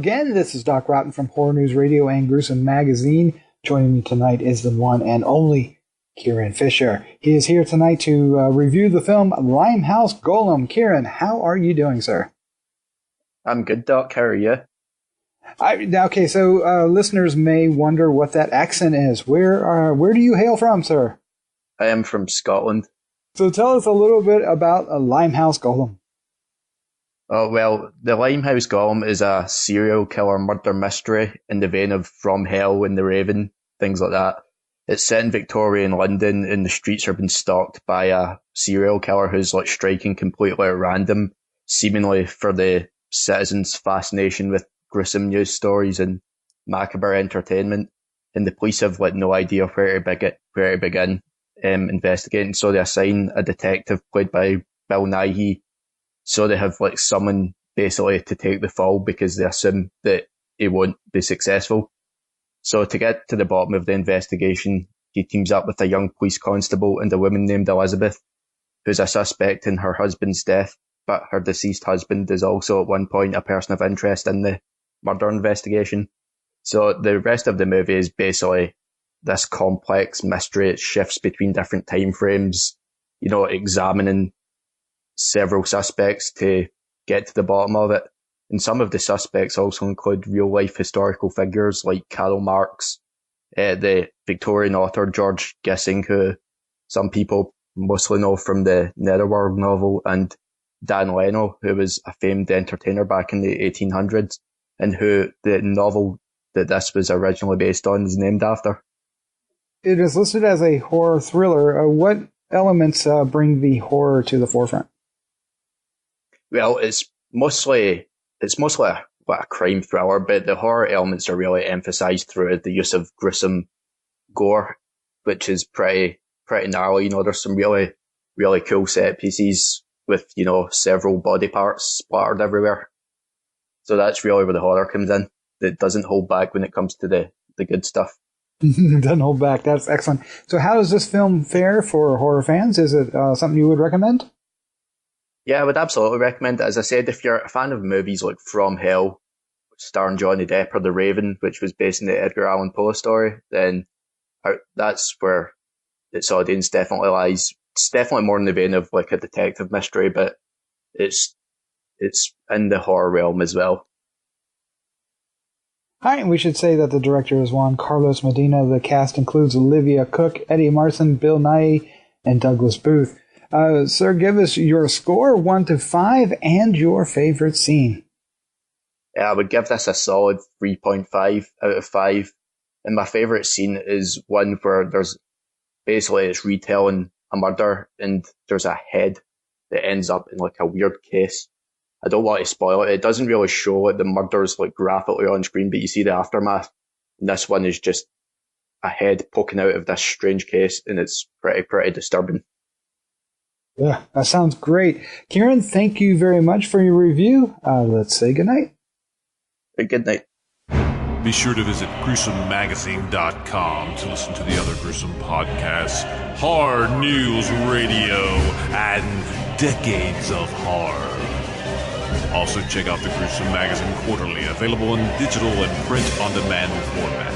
again. This is Doc Rotten from Horror News Radio and Gruesome Magazine. Joining me tonight is the one and only Kieran Fisher. He is here tonight to review the film Limehouse Golem. Kieran, how are you doing, sir? I'm good, Doc. How are you? Okay, so listeners may wonder what that accent is. Where do you hail from, sir? I am from Scotland. So tell us a little bit about a Limehouse Golem. Oh, well, the Limehouse Golem is a serial killer murder mystery in the vein of From Hell and The Raven, things like that. It's set in Victorian London, and the streets are being stalked by a serial killer who's like striking completely at random, seemingly for the citizens' fascination with gruesome news stories and macabre entertainment. And the police have like no idea where to begin investigating, so they assign a detective played by Bill Nighy. So they have like someone basically to take the fall because they assume that he won't be successful. So to get to the bottom of the investigation, he teams up with a young police constable and a woman named Elizabeth, who's a suspect in her husband's death, but her deceased husband is also at one point a person of interest in the murder investigation. So the rest of the movie is basically this complex mystery. It shifts between different time frames, examining several suspects to get to the bottom of it. And some of the suspects also include real-life historical figures like Karl Marx, the Victorian author George Gissing, who some people mostly know from the Netherworld novel, and Dan Leno, who was a famed entertainer back in the 1800s, and who the novel that this was originally based on is named after. It is listed as a horror thriller. What elements bring the horror to the forefront? Well, it's mostly a crime thriller, but the horror elements are really emphasised through the use of gruesome gore, which is pretty gnarly. There's some really, really cool set pieces with, several body parts splattered everywhere. So that's really where the horror comes in. It doesn't hold back when it comes to the good stuff. It doesn't hold back. That's excellent. So how does this film fare for horror fans? Is it something you would recommend? Yeah, I would absolutely recommend it. As I said, if you're a fan of movies like From Hell, starring Johnny Depp, or The Raven, which was based on the Edgar Allan Poe story, then that's where its audience definitely lies. It's definitely more in the vein of like a detective mystery, but it's in the horror realm as well. Hi, and we should say that the director is Juan Carlos Medina. The cast includes Olivia Cooke, Eddie Marsan, Bill Nighy, and Douglas Booth. Sir, give us your score, 1 to 5, and your favorite scene. Yeah, I would give this a solid 3.5 out of 5. And my favorite scene is one where it's retelling a murder, and there's a head that ends up in like a weird case. I don't want to spoil it. It doesn't really show the murders like graphically on screen, but you see the aftermath. And this one is just a head poking out of this strange case, and it's pretty disturbing. Yeah, that sounds great. Kieran, thank you very much for your review. Let's say goodnight. Good night. Be sure to visit GruesomeMagazine.com to listen to the other Gruesome podcasts, Hard News Radio, and Decades of Horror. Also check out the Gruesome Magazine Quarterly, available in digital and print-on-demand format.